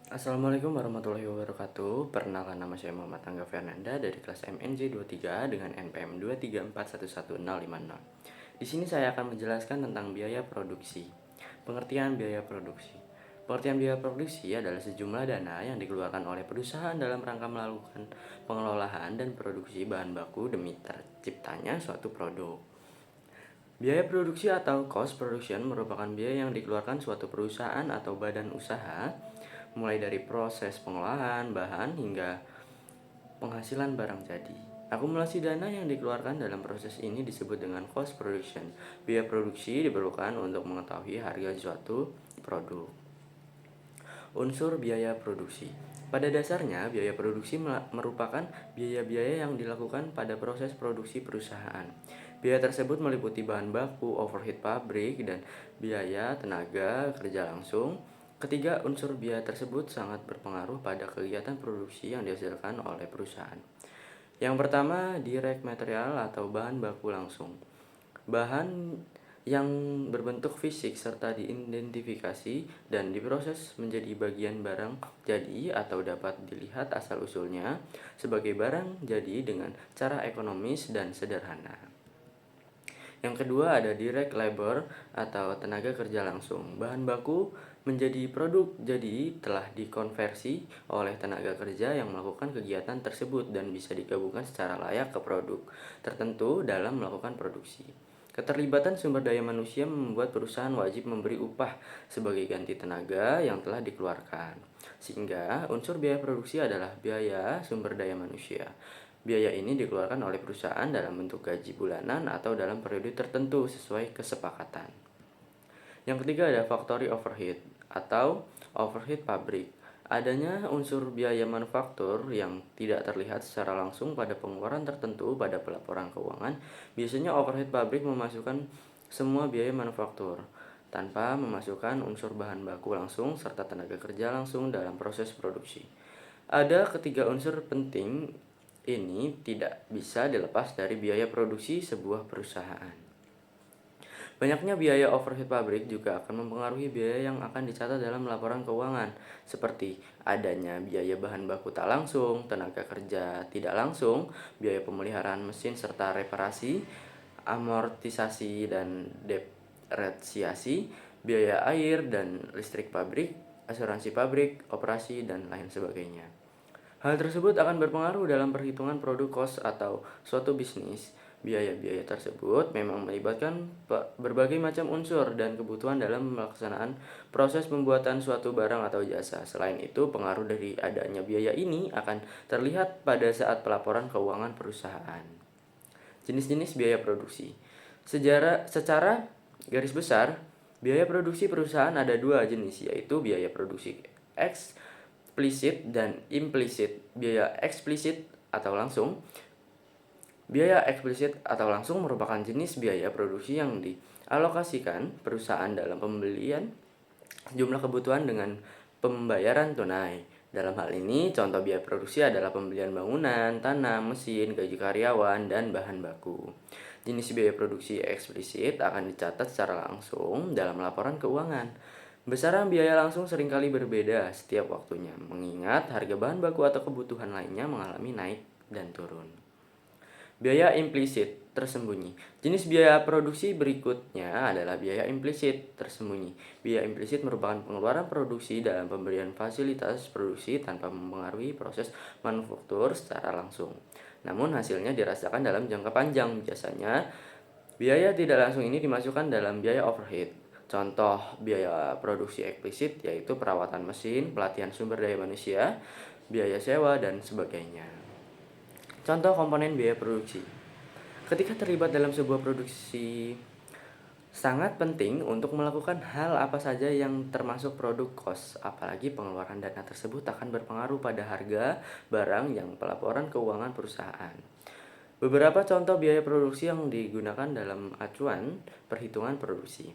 Assalamualaikum warahmatullahi wabarakatuh. Perkenalkan, nama saya Muhammad Angga Fernanda dari kelas MNJ 23 dengan NPM 234111050. Di sini saya akan menjelaskan tentang biaya produksi. Pengertian biaya produksi. Pengertian biaya produksi adalah sejumlah dana yang dikeluarkan oleh perusahaan dalam rangka melakukan pengelolaan dan produksi bahan baku demi terciptanya suatu produk. Biaya produksi atau cost production merupakan biaya yang dikeluarkan suatu perusahaan atau badan usaha mulai dari proses pengolahan bahan hingga penghasilan barang jadi. Akumulasi dana yang dikeluarkan dalam proses ini disebut dengan cost production. Biaya produksi diperlukan untuk mengetahui harga suatu produk. Unsur biaya produksi. Pada dasarnya, biaya produksi merupakan biaya-biaya yang dilakukan pada proses produksi perusahaan. Biaya tersebut meliputi bahan baku, overhead pabrik, dan biaya tenaga kerja langsung. Ketiga, unsur biaya tersebut sangat berpengaruh pada kegiatan produksi yang dihasilkan oleh perusahaan. Yang pertama, direct material atau bahan baku langsung. Bahan yang berbentuk fisik serta diidentifikasi dan diproses menjadi bagian barang jadi atau dapat dilihat asal-usulnya sebagai barang jadi dengan cara ekonomis dan sederhana. Yang kedua ada direct labor atau tenaga kerja langsung. Bahan baku menjadi produk jadi telah dikonversi oleh tenaga kerja yang melakukan kegiatan tersebut dan bisa digabungkan secara layak ke produk tertentu dalam melakukan produksi. Keterlibatan sumber daya manusia membuat perusahaan wajib memberi upah sebagai ganti tenaga yang telah dikeluarkan. Sehingga unsur biaya produksi adalah biaya sumber daya manusia. Biaya ini dikeluarkan oleh perusahaan dalam bentuk gaji bulanan atau dalam periode tertentu sesuai kesepakatan. Yang ketiga ada factory overhead atau overhead pabrik. Adanya unsur biaya manufaktur yang tidak terlihat secara langsung pada pengeluaran tertentu pada pelaporan keuangan. Biasanya overhead pabrik memasukkan semua biaya manufaktur tanpa memasukkan unsur bahan baku langsung serta tenaga kerja langsung dalam proses produksi. Ada ketiga unsur penting ini tidak bisa dilepas dari biaya produksi sebuah perusahaan. Banyaknya biaya overhead pabrik juga akan mempengaruhi biaya yang akan dicatat dalam laporan keuangan, seperti adanya biaya bahan baku tak langsung, tenaga kerja tidak langsung, biaya pemeliharaan mesin serta reparasi, amortisasi dan depresiasi, biaya air dan listrik pabrik, asuransi pabrik, operasi, dan lain sebagainya. Hal tersebut akan berpengaruh dalam perhitungan produk cost atau suatu bisnis. Biaya-biaya tersebut memang melibatkan berbagai macam unsur dan kebutuhan dalam melaksanakan proses pembuatan suatu barang atau jasa. Selain itu, pengaruh dari adanya biaya ini akan terlihat pada saat pelaporan keuangan perusahaan. Jenis-jenis biaya produksi. Secara garis besar, biaya produksi perusahaan ada dua jenis, yaitu biaya produksi eksplisit dan implisit. Biaya eksplisit atau langsung. Biaya eksplisit atau langsung merupakan jenis biaya produksi yang dialokasikan perusahaan dalam pembelian jumlah kebutuhan dengan pembayaran tunai. Dalam hal ini, contoh biaya produksi adalah pembelian bangunan, tanah, mesin, gaji karyawan, dan bahan baku. Jenis biaya produksi eksplisit akan dicatat secara langsung dalam laporan keuangan. Besaran biaya langsung seringkali berbeda setiap waktunya, mengingat harga bahan baku atau kebutuhan lainnya mengalami naik dan turun. Biaya implisit tersembunyi. Jenis biaya produksi berikutnya adalah biaya implisit tersembunyi. Biaya implisit merupakan pengeluaran produksi dalam pemberian fasilitas produksi tanpa mempengaruhi proses manufaktur secara langsung. Namun hasilnya dirasakan dalam jangka panjang. Biasanya biaya tidak langsung ini dimasukkan dalam biaya overhead. Contoh biaya produksi eksplisit yaitu perawatan mesin, pelatihan sumber daya manusia, biaya sewa, dan sebagainya. Contoh komponen biaya produksi. Ketika terlibat dalam sebuah produksi, sangat penting untuk melakukan hal apa saja yang termasuk produk cost, apalagi pengeluaran dana tersebut akan berpengaruh pada harga barang yang pelaporan keuangan perusahaan. Beberapa contoh biaya produksi yang digunakan dalam acuan perhitungan produksi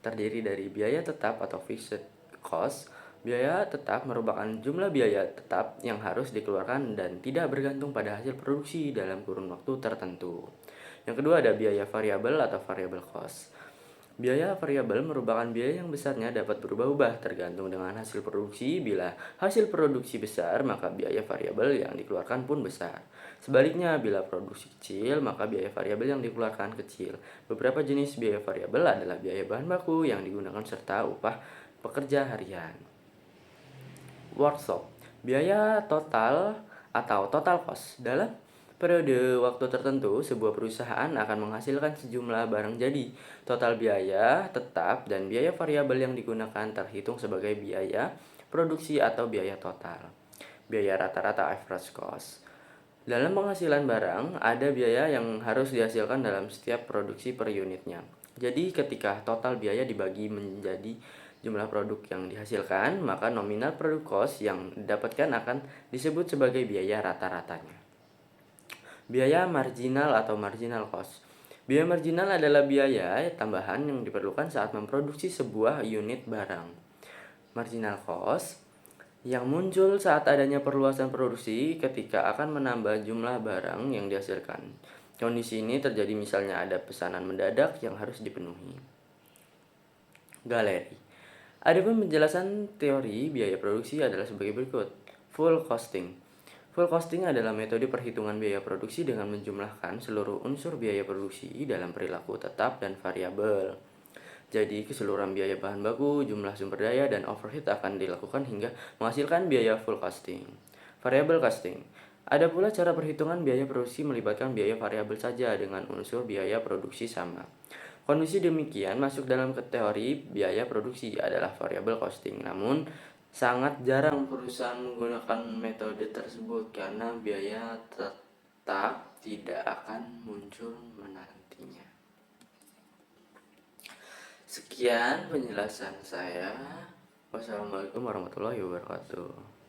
terdiri dari biaya tetap atau fixed cost. Biaya tetap merupakan jumlah biaya tetap yang harus dikeluarkan dan tidak bergantung pada hasil produksi dalam kurun waktu tertentu. Yang kedua ada biaya variabel atau variable cost. Biaya variabel merupakan biaya yang besarnya dapat berubah-ubah tergantung dengan hasil produksi. Bila hasil produksi besar, maka biaya variabel yang dikeluarkan pun besar. Sebaliknya, bila produksi kecil, maka biaya variabel yang dikeluarkan kecil. Beberapa jenis biaya variabel adalah biaya bahan baku yang digunakan serta upah pekerja harian. Workshop, biaya total atau total cost. Dalam periode waktu tertentu, sebuah perusahaan akan menghasilkan sejumlah barang jadi. Total biaya tetap dan biaya variabel yang digunakan terhitung sebagai biaya produksi atau biaya total. Biaya rata-rata average cost. Dalam penghasilan barang, ada biaya yang harus dihasilkan dalam setiap produksi per unitnya. Jadi ketika total biaya dibagi menjadi jumlah produk yang dihasilkan, maka nominal produk cost yang didapatkan akan disebut sebagai biaya rata-ratanya. Biaya marginal atau marginal cost. Biaya marginal adalah biaya tambahan yang diperlukan saat memproduksi sebuah unit barang. Marginal cost yang muncul saat adanya perluasan produksi ketika akan menambah jumlah barang yang dihasilkan. Kondisi ini terjadi misalnya ada pesanan mendadak yang harus dipenuhi. Galeri. Adapun penjelasan teori biaya produksi adalah sebagai berikut. Full costing. Full costing adalah metode perhitungan biaya produksi dengan menjumlahkan seluruh unsur biaya produksi dalam perilaku tetap dan variabel. Jadi keseluruhan biaya bahan baku, jumlah sumber daya, dan overhead akan dilakukan hingga menghasilkan biaya full costing. Variable costing. Ada pula cara perhitungan biaya produksi melibatkan biaya variabel saja dengan unsur biaya produksi sama. Kondisi demikian masuk dalam teori biaya produksi adalah variable costing. Namun sangat jarang perusahaan menggunakan metode tersebut karena biaya tetap tidak akan muncul menantinya. Sekian penjelasan saya. Wassalamualaikum warahmatullahi wabarakatuh.